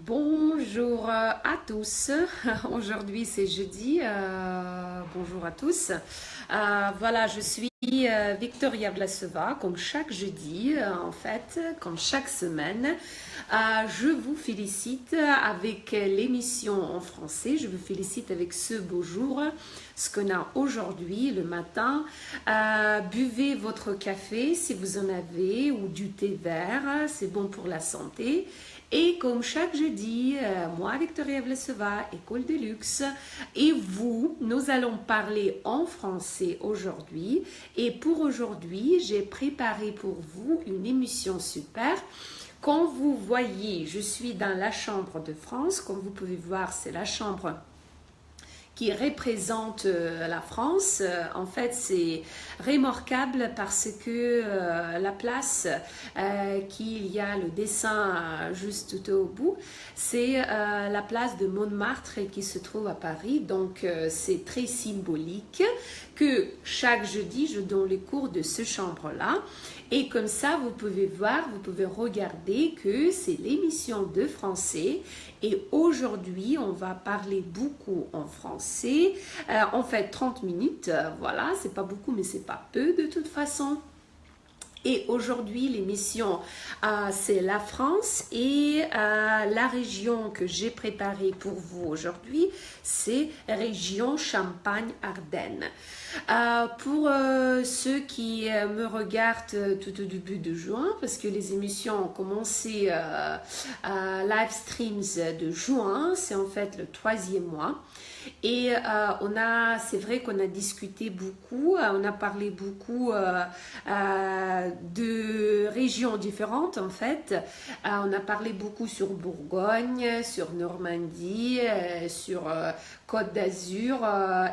Bonjour à tous. Aujourd'hui c'est jeudi. Bonjour à tous. Voilà, je suis Victoria Vlasova, comme chaque jeudi, en fait, comme chaque semaine. Je vous félicite avec l'émission en français. Je vous félicite avec ce beau jour, ce qu'on a aujourd'hui, le matin. Buvez votre café si vous en avez ou du thé vert, c'est bon pour la santé. Et comme chaque jeudi, moi, Victoria Vlasova, École de Luxe, et vous, nous allons parler en français aujourd'hui. Et pour aujourd'hui, j'ai préparé pour vous une émission super. Comme vous voyez, je suis dans la chambre de France. Comme vous pouvez voir, c'est la chambre qui représente la France. En fait, c'est remarquable parce que la place qu'il y a le dessin juste tout au bout, c'est la place de Montmartre qui se trouve à Paris. Donc, c'est très symbolique que chaque jeudi, je donne les cours de ce chambre-là. Et comme ça, vous pouvez voir, vous pouvez regarder que c'est l'émission de français. Et aujourd'hui, on va parler beaucoup en français. En fait, 30 minutes, voilà, c'est pas beaucoup, mais c'est pas peu de toute façon. Et aujourd'hui, l'émission, c'est la France et la région que j'ai préparée pour vous aujourd'hui, c'est région Champagne-Ardenne. Pour ceux qui me regardent tout au début de juin, parce que les émissions ont commencé live streams de juin, c'est en fait le 3e mois. Et c'est vrai qu'on a discuté beaucoup, on a parlé beaucoup de régions différentes en fait. On a parlé beaucoup sur Bourgogne, sur Normandie, sur Côte d'Azur.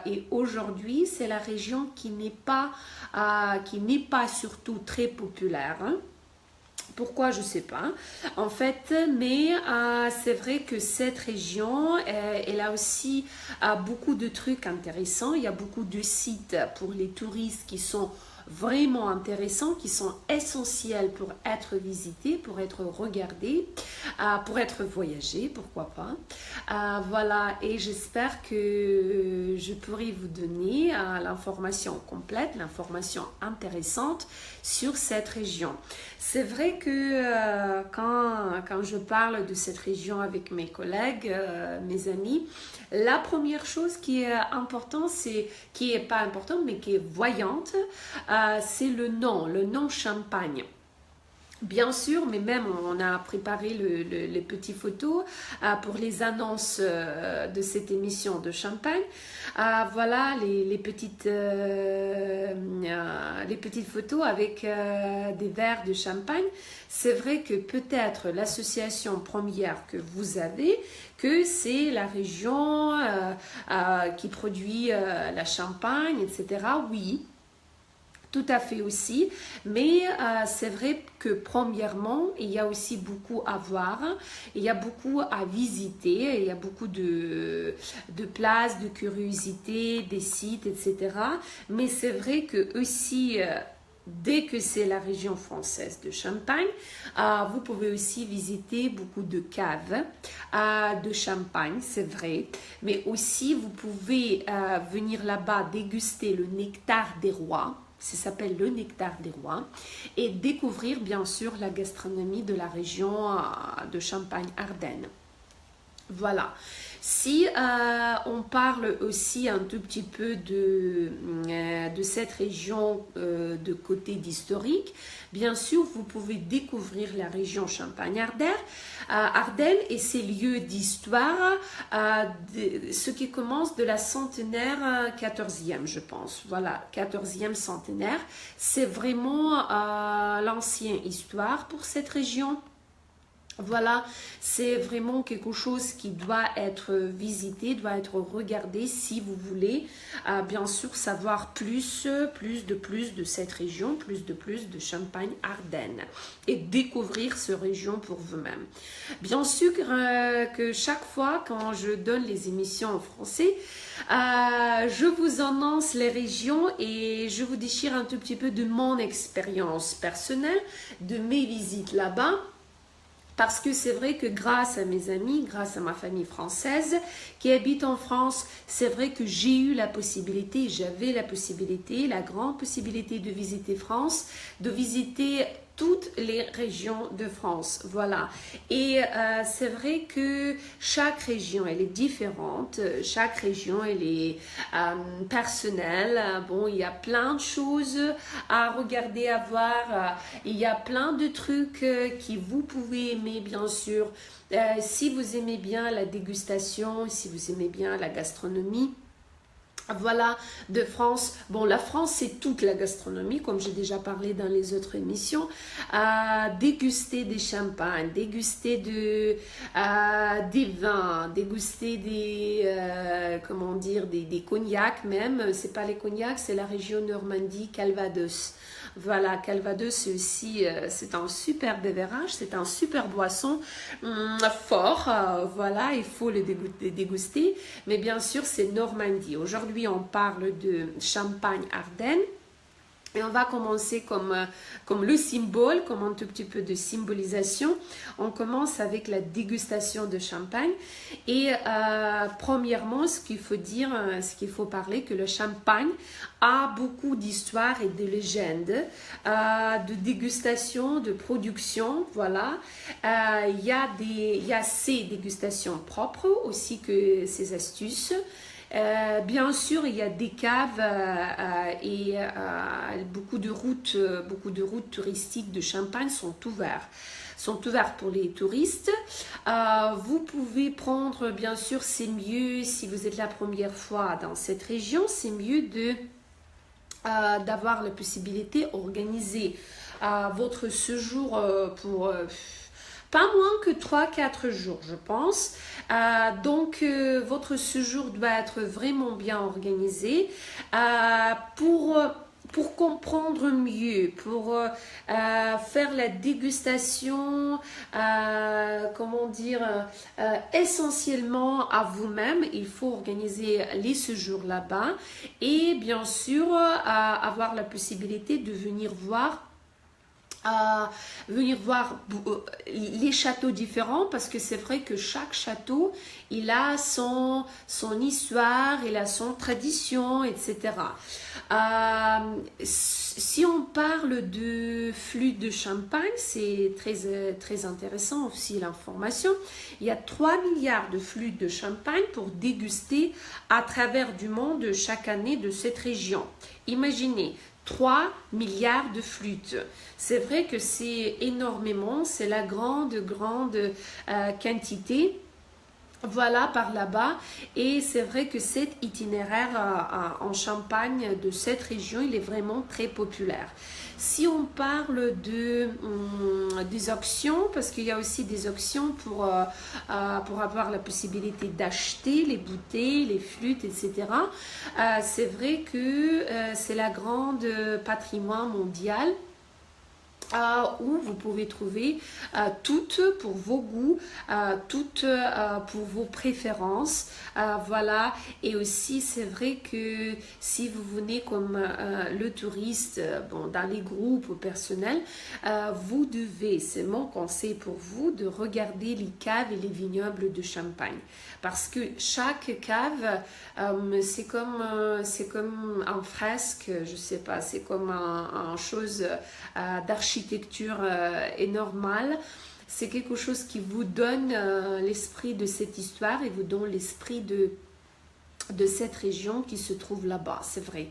Et aujourd'hui, c'est la région qui n'est pas surtout très populaire. Hein. Pourquoi, je ne sais pas. En fait, mais c'est vrai que cette région, elle a aussi beaucoup de trucs intéressants. Il y a beaucoup de sites pour les touristes qui sont vraiment intéressants, qui sont essentiels pour être visités, pour être regardés, pour être voyagés, pourquoi pas. Voilà, et j'espère que je pourrai vous donner l'information complète, l'information intéressante sur cette région. C'est vrai que quand je parle de cette région avec mes collègues, mes amis, la première chose qui est importante, qui est pas importante, mais qui est voyante, c'est le nom Champagne. Bien sûr, mais même on a préparé les petites photos pour les annonces de cette émission de Champagne. Voilà les petites photos avec des verres de champagne. C'est vrai que peut-être l'association première que vous avez, que c'est la région qui produit la champagne, etc. Oui. Tout à fait aussi, mais c'est vrai que premièrement, il y a aussi beaucoup à voir, il y a beaucoup à visiter, il y a beaucoup de places, de curiosités, des sites, etc. Mais c'est vrai que aussi, dès que c'est la région française de Champagne, vous pouvez aussi visiter beaucoup de caves de Champagne, c'est vrai, mais aussi vous pouvez venir là-bas déguster le nectar des rois. Ça s'appelle le nectar des rois et découvrir bien sûr la gastronomie de la région de Champagne-Ardenne. Voilà. Si on parle aussi un tout petit peu de cette région de côté d'historique, bien sûr, vous pouvez découvrir la région Champagne-Ardenne et ses lieux d'histoire, ce qui commence de la centenaire 14e, je pense. Voilà, 14e centenaire. C'est vraiment l'ancienne histoire pour cette région. Voilà, c'est vraiment quelque chose qui doit être visité, doit être regardé si vous voulez, bien sûr, savoir plus de cette région, plus de Champagne-Ardenne et découvrir cette région pour vous-même. Bien sûr que chaque fois quand je donne les émissions en français, je vous annonce les régions et je vous déchire un tout petit peu de mon expérience personnelle, de mes visites là-bas. Parce que c'est vrai que grâce à mes amis, grâce à ma famille française qui habite en France, c'est vrai que j'ai eu la possibilité, j'avais la possibilité, la grande possibilité de visiter France, de visiter toutes les régions de France, voilà. Et c'est vrai que chaque région, elle est différente, chaque région, elle est personnelle. Bon, il y a plein de choses à regarder, à voir. Il y a plein de trucs que vous pouvez aimer, bien sûr. Si vous aimez bien la dégustation, si vous aimez bien la gastronomie, voilà, de France. Bon, la France, c'est toute la gastronomie, comme j'ai déjà parlé dans les autres émissions. Déguster des champagnes, déguster des vins, déguster comment dire, des cognacs même. C'est pas les cognacs, c'est la région Normandie, Calvados. Voilà, Calvados, c'est aussi, c'est un super béverage, c'est un super boisson fort. Voilà, il faut le déguster. Mais bien sûr, c'est Normandie. Aujourd'hui, on parle de Champagne-Ardenne. Et on va commencer comme le symbole, comme un tout petit peu de symbolisation. On commence avec la dégustation de champagne. Et premièrement, ce qu'il faut dire, ce qu'il faut parler, que le champagne a beaucoup d'histoires et de légendes, de dégustation, de production, voilà. Il y a ses dégustations propres aussi que ses astuces. Bien sûr, il y a des caves et beaucoup de routes touristiques de Champagne sont ouvertes pour les touristes. Vous pouvez prendre, bien sûr, c'est mieux si vous êtes la première fois dans cette région, c'est mieux d'avoir la possibilité d'organiser votre séjour pour pas moins que 3-4 jours, je pense. Donc, votre séjour doit être vraiment bien organisé pour comprendre mieux, pour faire la dégustation, comment dire, essentiellement à vous-même. Il faut organiser les séjours là-bas et bien sûr avoir la possibilité de venir voir les châteaux différents parce que c'est vrai que chaque château il a son histoire, il a son tradition, etc. Si on parle de flûte de champagne, c'est très intéressant aussi l'information. Il y a 3 milliards de flûtes de champagne pour déguster à travers du monde chaque année de cette région. Imaginez 3 milliards de flûtes. C'est vrai que c'est énormément, c'est la grande quantité. Voilà, par là-bas. Et c'est vrai que cet itinéraire en Champagne de cette région, il est vraiment très populaire. Si on parle des auctions, parce qu'il y a aussi des auctions pour avoir la possibilité d'acheter les bouteilles, les flûtes, etc. C'est vrai que c'est la grande patrimoine mondial. Où vous pouvez trouver toutes pour vos goûts, toutes pour vos préférences, voilà. Et aussi c'est vrai que si vous venez comme le touriste, bon, dans les groupes personnels, vous devez, c'est mon conseil pour vous, de regarder les caves et les vignobles de Champagne, parce que chaque cave c'est comme un fresque, je sais pas, c'est comme un chose d'architecture est normale. C'est quelque chose qui vous donne l'esprit de cette histoire et vous donne l'esprit de cette région qui se trouve là-bas, c'est vrai.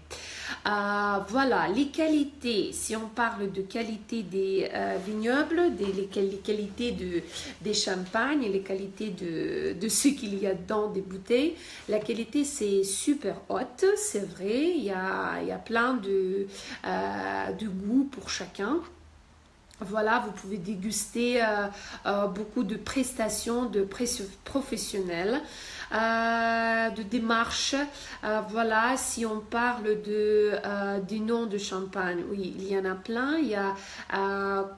Voilà, les qualités, si on parle de qualité des vignobles, les qualités des champagnes et les qualités de ce qu'il y a dans des bouteilles, la qualité c'est super haute, c'est vrai, il y a plein de goûts pour chacun. Voilà, vous pouvez déguster beaucoup de prestations de professionnels, de démarches. Voilà, si on parle du nom de champagne, oui, il y en a plein. Il y a,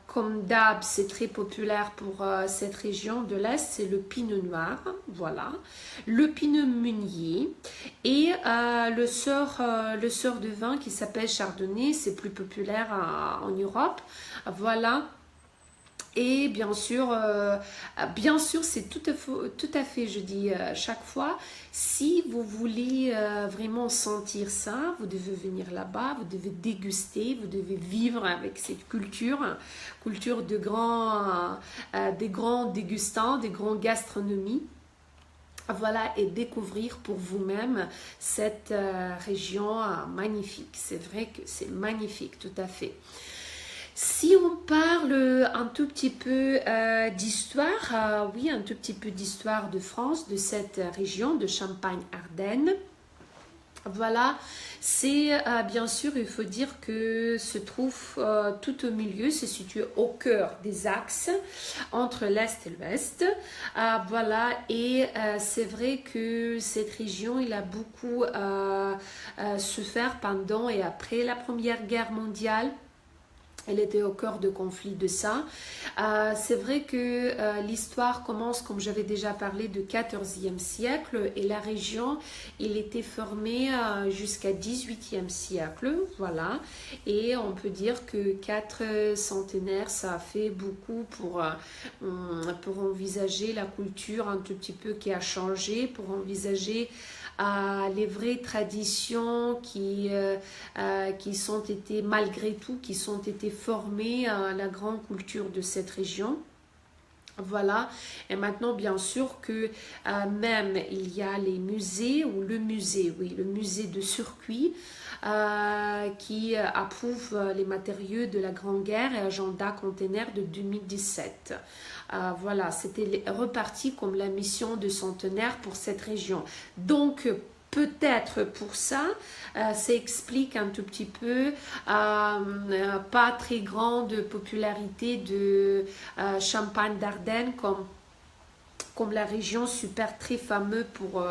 comme d'hab, c'est très populaire pour cette région de l'Est, c'est le Pinot Noir, voilà. Le Pinot Meunier et le sort de vin qui s'appelle Chardonnay, c'est plus populaire en Europe. Voilà. Et bien sûr, c'est tout à fait, je dis chaque fois, si vous voulez vraiment sentir ça, vous devez venir là-bas, vous devez déguster, vous devez vivre avec cette culture des grands dégustants, des grands gastronomies. Voilà, et découvrir pour vous-même cette région magnifique. C'est vrai que c'est magnifique, tout à fait. Si on parle un tout petit peu d'histoire, oui, un tout petit peu d'histoire de France, de cette région de Champagne-Ardenne. Voilà, c'est bien sûr, il faut dire que se trouve tout au milieu, se situe au cœur des axes entre l'Est et l'Ouest. Voilà, et c'est vrai que cette région, il a beaucoup souffert pendant et après la Première Guerre mondiale. Elle était au cœur de conflit de ça. C'est vrai que l'histoire commence, comme j'avais déjà parlé, du XIVe siècle et la région, il était formée jusqu'à XVIIIe siècle. Voilà. Et on peut dire que 4 centenaires, ça a fait beaucoup pour envisager la culture un tout petit peu qui a changé, pour envisager les vraies traditions qui sont été malgré tout, qui sont été formées à la grande culture de cette région. Voilà, et maintenant bien sûr que même il y a les musées, ou le musée de circuit qui approuve les matériaux de la Grande Guerre et agenda container de 2017. Voilà, c'était reparti comme la mission de centenaire pour cette région. Donc, peut-être pour ça, ça explique un tout petit peu pas très grande popularité de Champagne d'Ardenne comme la région super très fameuse pour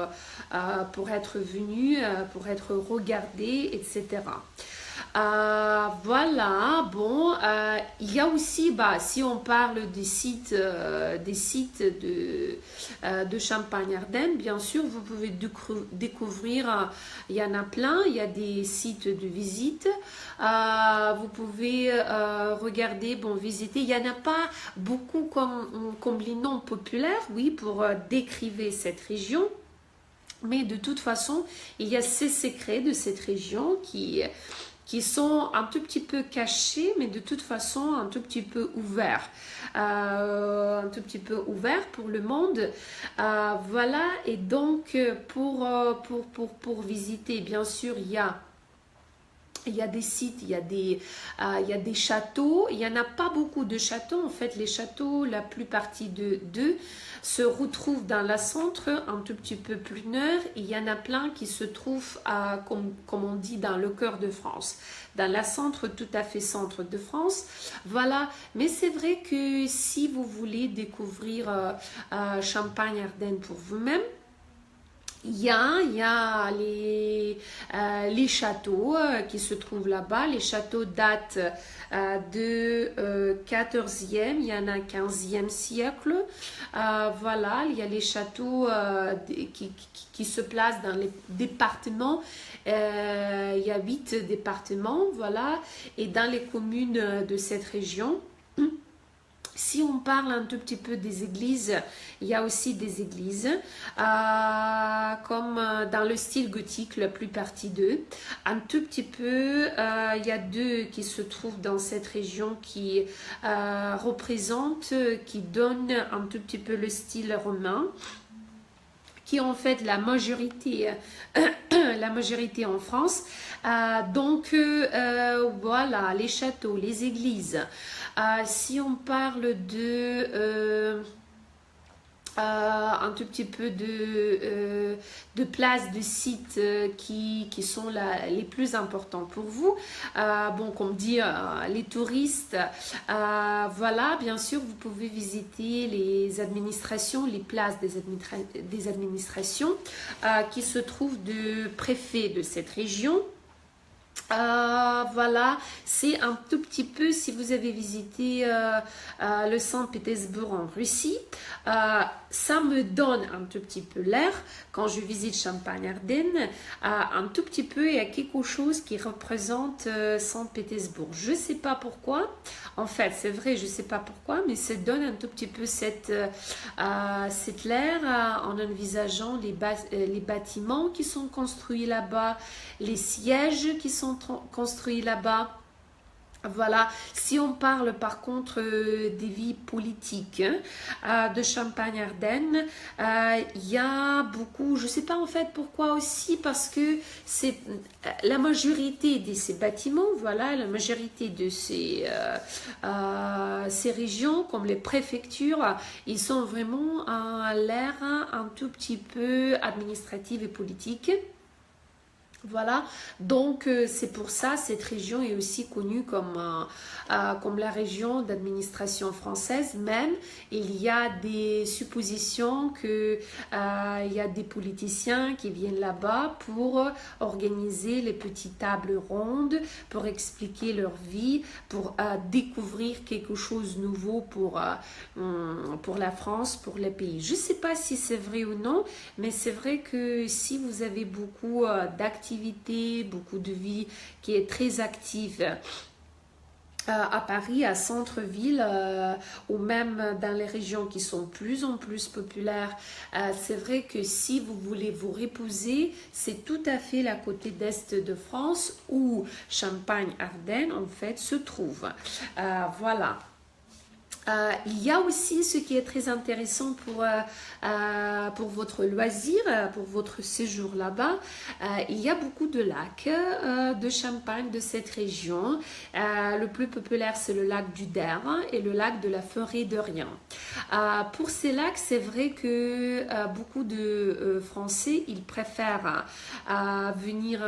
être venue, pour être regardée, etc. Voilà, bon, il y a aussi, si on parle des sites de Champagne-Ardenne, bien sûr, vous pouvez découvrir, il y en a plein, il y a des sites de visite, vous pouvez regarder, visiter, il n'y en a pas beaucoup comme les noms populaires, oui, pour décrire cette région. Mais de toute façon, il y a ces secrets de cette région qui sont un tout petit peu cachés, mais de toute façon un tout petit peu ouverts. Un tout petit peu ouverts pour le monde. Voilà, et donc pour visiter, bien sûr, il y a des sites, il y a des châteaux. Il n'y en a pas beaucoup de châteaux. En fait, les châteaux, la plupart d'eux se retrouvent dans le centre, un tout petit peu plus nord. Il y en a plein qui se trouvent, comme on dit, dans le cœur de France. Dans le centre, tout à fait centre de France. Voilà. Mais c'est vrai que si vous voulez découvrir Champagne-Ardenne pour vous-même, il y a les châteaux qui se trouvent là-bas. Les châteaux datent de 14e, il y en a 15e siècle. Voilà, il y a les châteaux qui se placent dans les départements. Il y a 8 départements, voilà. Et dans les communes de cette région, si on parle un tout petit peu des églises, il y a aussi des églises, comme dans le style gothique, la plupart d'eux. Un tout petit peu, il y a 2 qui se trouvent dans cette région qui représentent, qui donnent un tout petit peu le style romain, qui est en fait la majorité en France. Donc voilà, les châteaux, les églises. Si on parle de un tout petit peu de places, de sites qui sont les plus importants pour vous. Comme dit les touristes, voilà, bien sûr, vous pouvez visiter les administrations, les places des administrations qui se trouvent de préfet de cette région. Voilà, c'est un tout petit peu, si vous avez visité le Saint-Pétersbourg en Russie, ça me donne un tout petit peu l'air, quand je visite Champagne-Ardenne, un tout petit peu, il y a quelque chose qui représente Saint-Pétersbourg. Je ne sais pas pourquoi, en fait, c'est vrai, je ne sais pas pourquoi, mais ça donne un tout petit peu cette l'air en envisageant les bâtiments qui sont construits là-bas, les sièges qui sont construits là-bas. Voilà, si on parle par contre des vies politiques de Champagne-Ardenne, il y a beaucoup, je ne sais pas en fait pourquoi aussi, parce que c'est la majorité de ces bâtiments, voilà, la majorité de ces régions, comme les préfectures, ils sont vraiment à l'air un tout petit peu administratif et politique. Voilà, donc c'est pour ça cette région est aussi connue comme la région d'administration française. Même il y a des suppositions que il y a des politiciens qui viennent là-bas pour organiser les petites tables rondes, pour expliquer leur vie, pour découvrir quelque chose de nouveau pour la France, pour les pays. Je ne sais pas si c'est vrai ou non, mais c'est vrai que si vous avez beaucoup d'activités, beaucoup de vie qui est très active à Paris, à centre-ville, ou même dans les régions qui sont de plus en plus populaires, c'est vrai que si vous voulez vous reposer, c'est tout à fait la côté d'Est de France où Champagne-Ardenne en fait se trouve. Voilà. Il y a aussi ce qui est très intéressant pour votre loisir, pour votre séjour là-bas. Il y a beaucoup de lacs de Champagne de cette région. Le plus populaire, c'est le lac du Der et le lac de la Forêt de Rien. Pour ces lacs, c'est vrai que beaucoup de Français, ils préfèrent venir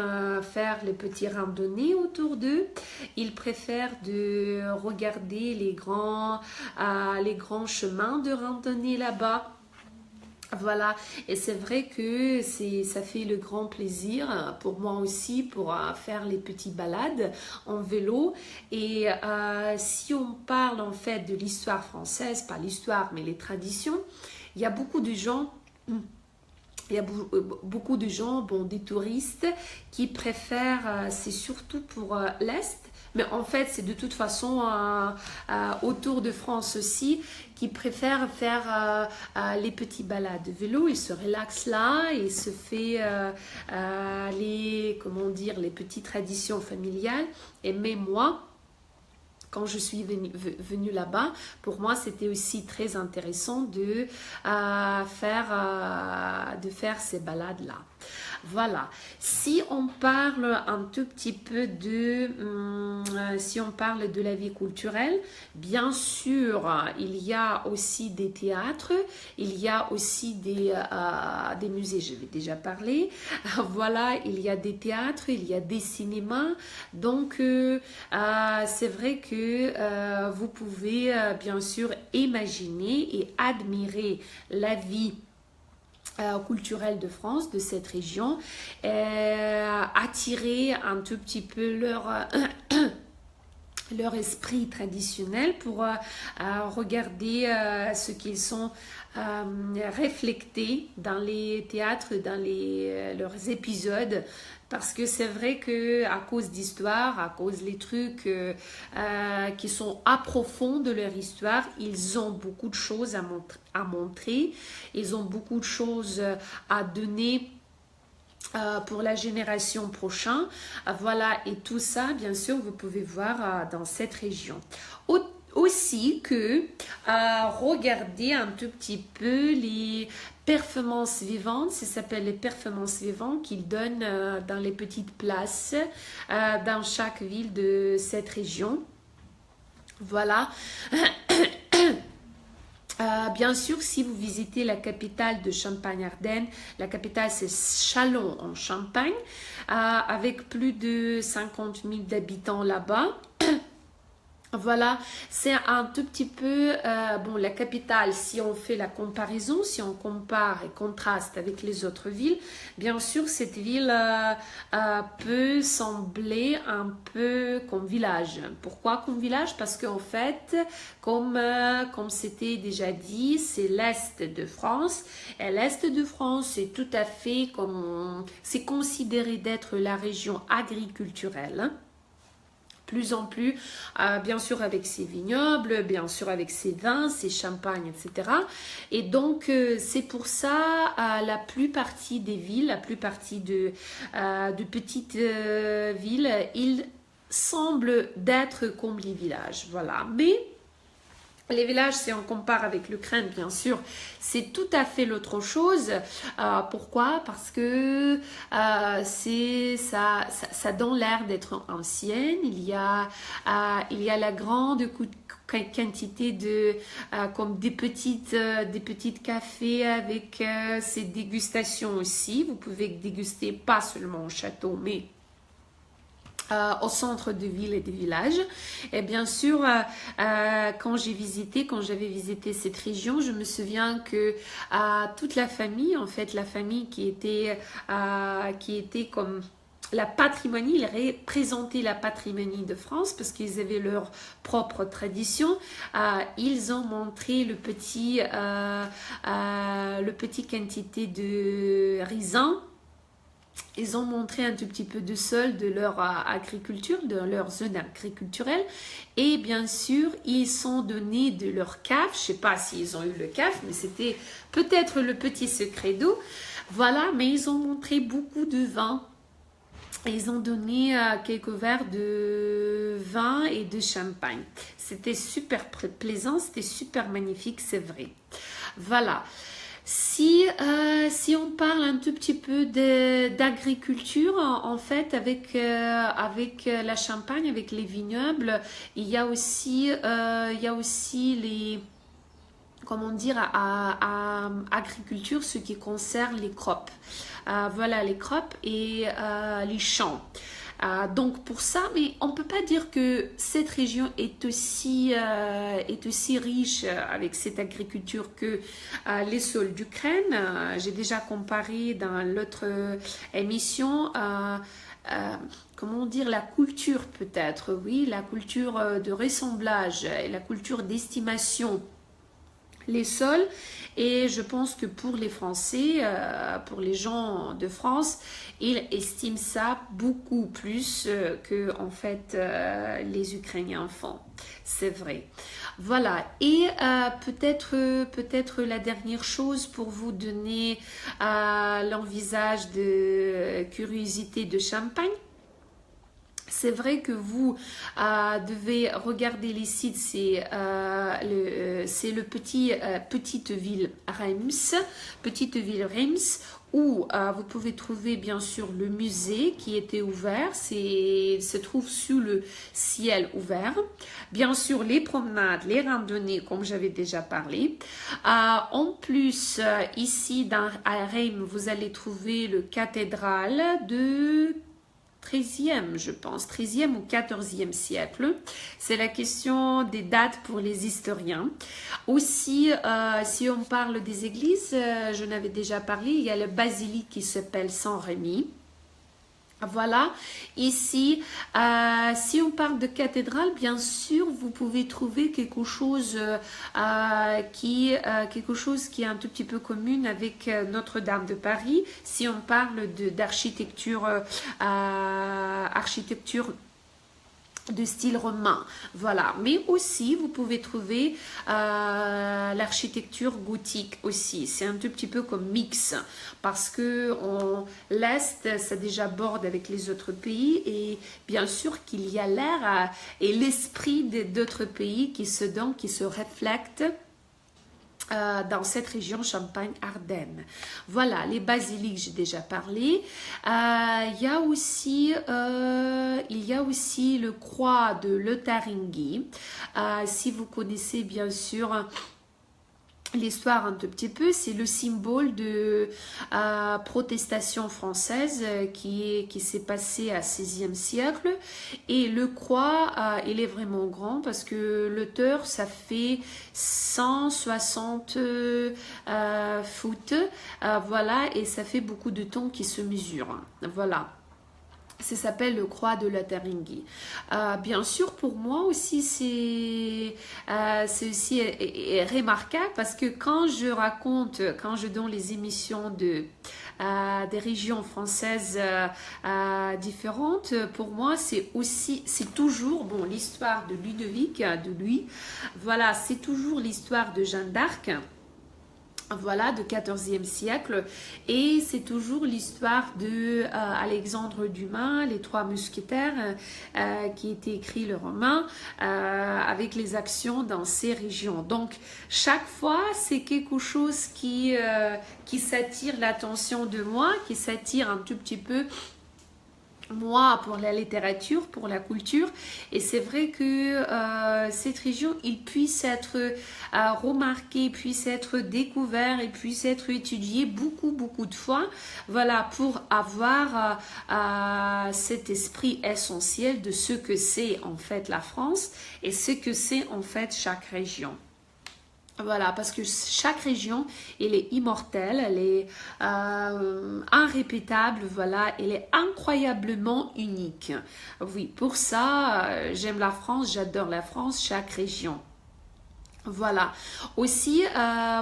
faire les petits randonnées autour d'eux. Ils préfèrent de regarder les grands chemins de randonnée là-bas. Voilà, et c'est vrai que ça fait le grand plaisir pour moi aussi pour faire les petites balades en vélo. Et si on parle en fait de l'histoire française, pas l'histoire mais les traditions, il y a beaucoup de gens... Il y a beaucoup de gens, bon, des touristes qui préfèrent, c'est surtout pour l'Est, mais en fait c'est de toute façon autour de France aussi, qui préfèrent faire les petits balades de vélo. Ils se relaxent là et se fait les petites traditions familiales. Et même moi, quand je suis venue là-bas, pour moi, c'était aussi très intéressant de faire ces balades-là. Voilà. Si on parle un tout petit peu si on parle de la vie culturelle, bien sûr, il y a aussi des théâtres, il y a aussi des musées, je vais déjà parler. Voilà, il y a des théâtres, il y a des cinémas. Donc, c'est vrai que vous pouvez bien sûr imaginer et admirer la vie culturelle de France, de cette région, attirer un tout petit peu leur esprit traditionnel pour regarder ce qu'ils sont reflétés dans les théâtres, dans leurs épisodes. Parce que c'est vrai que à cause d'histoire, à cause des trucs qui sont à profond de leur histoire, ils ont beaucoup de choses à montrer, ils ont beaucoup de choses à donner pour la génération prochaine. Voilà, et tout ça, bien sûr, vous pouvez voir dans cette région. Aussi que regarder un tout petit peu les performances vivantes, ça s'appelle les performances vivantes qu'ils donnent dans les petites places dans chaque ville de cette région. Voilà. Bien sûr, si vous visitez la capitale de Champagne-Ardenne, la capitale c'est Châlons en Champagne, avec plus de 50 000 habitants là-bas. Voilà, c'est un tout petit peu, bon, la capitale, si on fait la comparaison, si on compare et contraste avec les autres villes, bien sûr, cette ville peut sembler un peu comme village. Pourquoi comme village? Parce qu'en fait, comme c'était déjà dit, c'est l'Est de France. Et l'Est de France, c'est tout à fait comme, c'est considéré d'être la région agriculturelle, hein, plus en plus, bien sûr avec ses vignobles, bien sûr avec ses vins, ses champagnes, etc. Et donc, c'est pour ça, la plupart des villes, la plupart de petites villes, ils semblent d'être comme les villages. Voilà. Mais les villages, si on compare avec l'Ukraine, bien sûr, c'est tout à fait l'autre chose. Pourquoi? Parce que ça donne l'air d'être ancienne. Il y a la grande quantité de comme des petites cafés avec ces dégustations aussi. Vous pouvez déguster pas seulement au château, mais au centre de ville et de village. Et bien sûr, quand j'avais visité cette région, je me souviens que toute la famille, en fait, la famille qui était comme la patrimoine, ils représentaient la patrimoine de France parce qu'ils avaient leur propre tradition. Ils ont montré le petit quantité de raisins. Ils ont montré un tout petit peu de sol de leur agriculture, de leur zone agriculturelle. Et bien sûr, ils sont donnés de leur cave. Je ne sais pas s'ils ont eu le cave, mais c'était peut-être le petit secret d'eau. Voilà, mais ils ont montré beaucoup de vin. Ils ont donné quelques verres de vin et de champagne. C'était super plaisant, c'était super magnifique, c'est vrai. Voilà. Si on parle un tout petit peu d'agriculture, en fait, avec la Champagne, avec les vignobles, il y a aussi les, comment dire, agriculture, ce qui concerne les crops. Voilà, les crops et les champs. Donc pour ça, mais on ne peut pas dire que cette région est aussi riche avec cette agriculture que les sols d'Ukraine. J'ai déjà comparé dans l'autre émission. Comment dire, la culture peut-être, oui, la culture de ressemblage et la culture d'estimation les sols. Et je pense que pour les Français, pour les gens de France, ils estiment ça beaucoup plus que en fait les Ukrainiens font. C'est vrai. Voilà. Et peut-être la dernière chose pour vous donner l'envisage de curiosité de Champagne. C'est vrai que vous devez regarder les sites, c'est le petite ville Reims, où vous pouvez trouver bien sûr le musée qui était ouvert, se trouve sous le ciel ouvert. Bien sûr les promenades, les randonnées comme j'avais déjà parlé. En plus, ici à Reims, vous allez trouver le cathédrale de 13e, je pense, 13e ou 14e siècle. C'est la question des dates pour les historiens. Aussi, si on parle des églises, je n'avais déjà parlé, il y a le basilique qui s'appelle Saint-Rémy. Voilà, ici, si on parle de cathédrale, bien sûr, vous pouvez trouver quelque chose qui est un tout petit peu commun avec Notre-Dame de Paris. Si on parle d'architecture, architecture de style romain, voilà. Mais aussi, vous pouvez trouver l'architecture gothique aussi. C'est un tout petit peu comme mix parce que l'Est, ça déjà borde avec les autres pays et bien sûr qu'il y a l'air et l'esprit d'autres pays qui se donnent, qui se reflètent dans cette région Champagne-Ardenne. Voilà, les basiliques, j'ai déjà parlé. Il y a aussi le croix de Lotharingie. Si vous connaissez bien sûr l'histoire un tout petit peu, c'est le symbole de protestation française qui s'est passé à 16e siècle. Et le croix, il est vraiment grand parce que l'auteur, ça fait 160 foot, voilà, et ça fait beaucoup de temps qu'il se mesure. Voilà. Ça s'appelle le croix de la Taringui. Bien sûr, pour moi aussi, c'est aussi remarquable parce que quand je donne les émissions des régions françaises différentes, pour moi, c'est toujours, bon, l'histoire de Ludovic, de lui, voilà, c'est toujours l'histoire de Jeanne d'Arc. Voilà, de 14e siècle, et c'est toujours l'histoire de Alexandre Dumas, les trois mousquetaires, qui était écrit le roman avec les actions dans ces régions. Donc chaque fois c'est quelque chose qui s'attire l'attention de moi, qui s'attire un tout petit peu moi pour la littérature, pour la culture, et c'est vrai que cette région, il puisse être remarqué, puisse être découvert et puisse être étudié beaucoup de fois, voilà, pour avoir cet esprit essentiel de ce que c'est en fait la France et ce que c'est en fait chaque région. Voilà, parce que chaque région, elle est immortelle, elle est irrépétable, voilà, elle est incroyablement unique. Oui, pour ça, j'aime la France, j'adore la France, chaque région. Voilà. Aussi,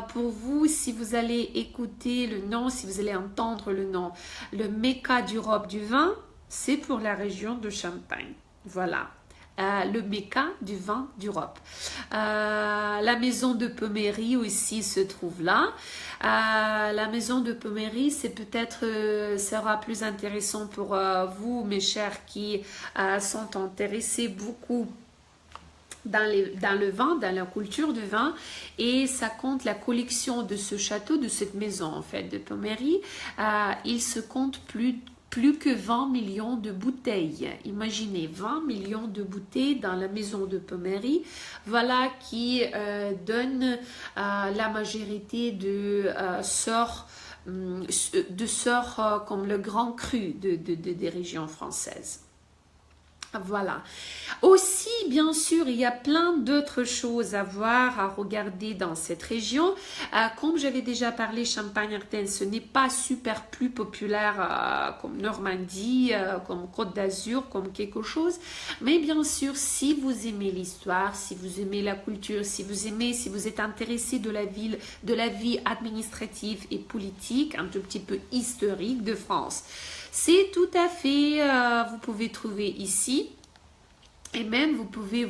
pour vous, si vous allez écouter le nom, si vous allez entendre le nom, le Mecca d'Europe du vin, c'est pour la région de Champagne. Voilà. Le Mecca du vin d'Europe. La maison de Pommery aussi se trouve là. La maison de Pommery, c'est peut-être sera plus intéressant pour vous, mes chers, qui sont intéressés beaucoup dans le vin, dans la culture du vin, et ça compte la collection de ce château, de cette maison en fait de Pommery. Il se compte plus que 20 millions de bouteilles. Imaginez 20 millions de bouteilles dans la maison de Pommery, voilà, qui donne la majorité de sorts comme le grand cru des régions françaises. Voilà. Aussi, bien sûr, il y a plein d'autres choses à voir, à regarder dans cette région. Comme j'avais déjà parlé, Champagne-Ardenne, ce n'est pas super plus populaire comme Normandie, comme Côte d'Azur, comme quelque chose. Mais bien sûr, si vous aimez l'histoire, si vous aimez la culture, si vous êtes intéressé de la vie administrative et politique, un tout petit peu historique de France, c'est tout à fait, vous pouvez trouver ici. Et même, vous pouvez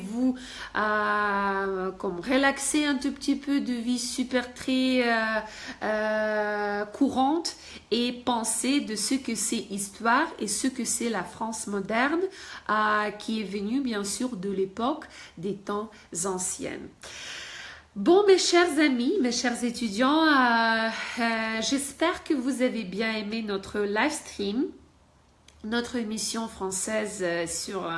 comme relaxer un tout petit peu de vie super très courante et penser de ce que c'est histoire et ce que c'est la France moderne qui est venue bien sûr de l'époque des temps anciens. Bon, mes chers amis, mes chers étudiants, j'espère que vous avez bien aimé notre live stream. Notre émission française sur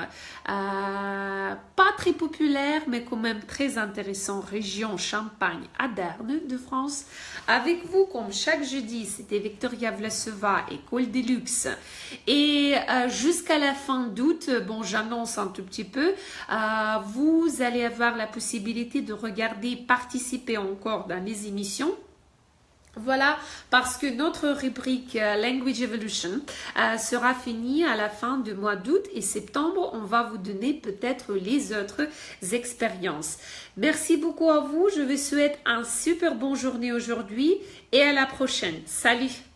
pas très populaire mais quand même très intéressant, région Champagne-Ardenne de France. Avec vous comme chaque jeudi, c'était Victoria Vlasova, École des Luxe, et jusqu'à la fin d'août, bon, j'annonce un tout petit peu, vous allez avoir la possibilité de regarder, participer encore dans les émissions. Voilà, parce que notre rubrique Language Evolution sera finie à la fin du mois d'août et septembre. On va vous donner peut-être les autres expériences. Merci beaucoup à vous. Je vous souhaite une super bonne journée aujourd'hui et à la prochaine. Salut!